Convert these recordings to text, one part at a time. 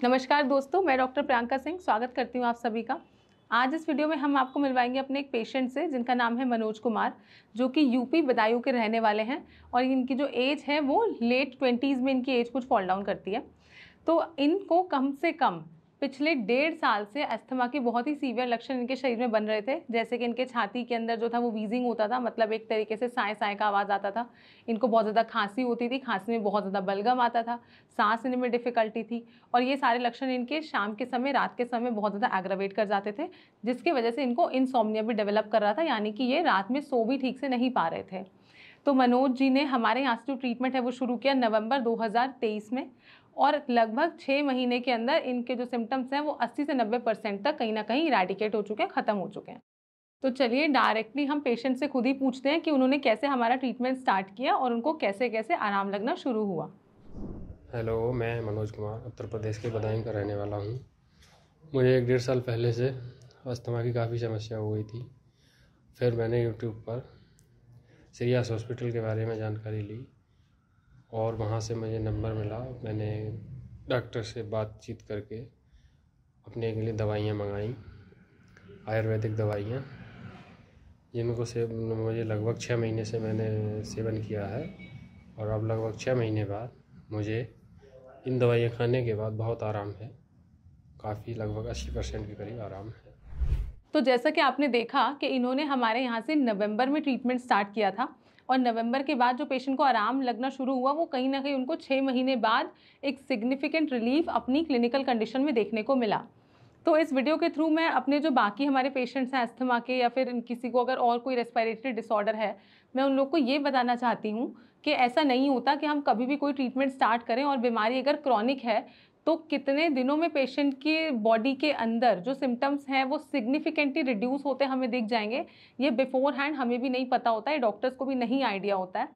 नमस्कार दोस्तों, मैं डॉक्टर प्रियंका सिंह स्वागत करती हूँ आप सभी का। आज इस वीडियो में हम आपको मिलवाएंगे अपने एक पेशेंट से जिनका नाम है मनोज कुमार, जो कि यूपी बदायूं के रहने वाले हैं और इनकी जो एज है वो लेट 20s में इनकी एज कुछ फॉल डाउन करती है। तो इनको कम से कम पिछले 1.5 साल से अस्थमा के बहुत ही सीवियर लक्षण इनके शरीर में बन रहे थे, जैसे कि इनके छाती के अंदर जो था वो वीजिंग होता था, मतलब एक तरीके से साए साए का आवाज़ आता था। इनको बहुत ज़्यादा खांसी होती थी, खांसी में बहुत ज़्यादा बलगम आता था, सांस लेने में डिफ़िकल्टी थी और ये सारे लक्षण इनके शाम के समय, रात के समय बहुत ज़्यादा एग्रावेट कर जाते थे, जिसकी वजह से इनको इनसोम्निया भी डेवलप कर रहा था, यानी कि ये रात में सो भी ठीक से नहीं पा रहे थे। तो मनोज जी ने हमारे यहाँ से जो ट्रीटमेंट है वो शुरू किया नवंबर 2023 में और लगभग 6 महीने के अंदर इनके जो सिम्टम्स हैं वो 80 से 90% तक कहीं ना कहीं इरेडिकेट हो चुके हैं, ख़त्म हो चुके हैं। तो चलिए डायरेक्टली हम पेशेंट से खुद ही पूछते हैं कि उन्होंने कैसे हमारा ट्रीटमेंट स्टार्ट किया और उनको कैसे कैसे आराम लगना शुरू हुआ। हेलो, मैं मनोज कुमार उत्तर प्रदेश के बदायूं का रहने वाला हूँ। मुझे 1.5 साल पहले से अस्थमा की काफ़ी समस्या हो गई थी। फिर मैंने यूट्यूब पर सीरियस हॉस्पिटल के बारे में जानकारी ली और वहाँ से मुझे नंबर मिला। मैंने डॉक्टर से बातचीत करके अपने के लिए दवाइयाँ मंगाई, आयुर्वेदिक दवाइयाँ, जिनको से मुझे लगभग 6 महीने से मैंने सेवन किया है और अब लगभग 6 महीने बाद मुझे इन दवाइयाँ खाने के बाद बहुत आराम है, काफ़ी लगभग 80% के करीब आराम है। तो जैसा कि आपने देखा कि इन्होंने हमारे यहाँ से नवंबर में ट्रीटमेंट स्टार्ट किया था और नवंबर के बाद जो पेशेंट को आराम लगना शुरू हुआ वो कहीं ना कहीं उनको 6 महीने बाद एक सिग्निफिकेंट रिलीफ अपनी क्लिनिकल कंडीशन में देखने को मिला। तो इस वीडियो के थ्रू मैं अपने जो बाकी हमारे पेशेंट्स हैं अस्थमा के, या फिर किसी को अगर और कोई रेस्पिरेटरी डिसऑर्डर है, मैं उन लोग को ये बताना चाहती हूँ कि ऐसा नहीं होता कि हम कभी भी कोई ट्रीटमेंट स्टार्ट करें और बीमारी अगर क्रॉनिक है तो कितने दिनों में पेशेंट के बॉडी के अंदर जो सिम्टम्स हैं वो सिग्निफिकेंटली रिड्यूस होते हमें दिख जाएंगे। ये बिफोर हैंड हमें भी नहीं पता होता है, डॉक्टर्स को भी नहीं आइडिया होता है।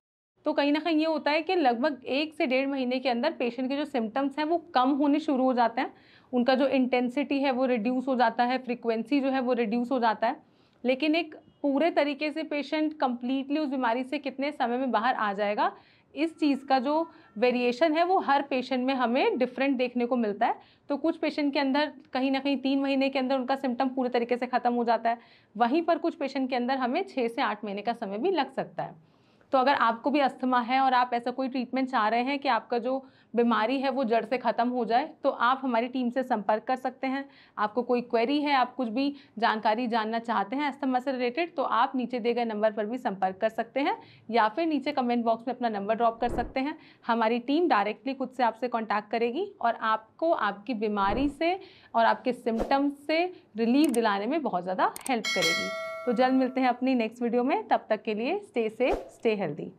तो कहीं ना कहीं ये होता है कि लगभग 1 से 1.5 महीने के अंदर पेशेंट के जो सिम्टम्स हैं वो कम होने शुरू हो जाते हैं, उनका जो इंटेंसिटी है वो रिड्यूस हो जाता है, फ्रीक्वेंसी जो है वो रिड्यूस हो जाता है। लेकिन एक पूरे तरीके से पेशेंट कंप्लीटली उस बीमारी से कितने समय में बाहर आ जाएगा, इस चीज़ का जो वेरिएशन है वो हर पेशेंट में हमें डिफरेंट देखने को मिलता है। तो कुछ पेशेंट के अंदर कहीं ना कहीं 3 महीने के अंदर उनका सिम्टम पूरे तरीके से ख़त्म हो जाता है, वहीं पर कुछ पेशेंट के अंदर हमें 6 से 8 महीने का समय भी लग सकता है। तो अगर आपको भी अस्थमा है और आप ऐसा कोई ट्रीटमेंट चाह रहे हैं कि आपका जो बीमारी है वो जड़ से ख़त्म हो जाए, तो आप हमारी टीम से संपर्क कर सकते हैं। आपको कोई क्वेरी है, आप कुछ भी जानकारी जानना चाहते हैं अस्थमा से रिलेटेड, तो आप नीचे दिए गए नंबर पर भी संपर्क कर सकते हैं या फिर नीचे कमेंट बॉक्स में अपना नंबर ड्रॉप कर सकते हैं। हमारी टीम डायरेक्टली खुद से आपसे कॉन्टैक्ट करेगी और आपको आपकी बीमारी से और आपके सिम्टम्स से रिलीफ दिलाने में बहुत ज़्यादा हेल्प करेगी। तो जल्द मिलते हैं अपनी नेक्स्ट वीडियो में, तब तक के लिए स्टे सेफ, स्टे हेल्दी।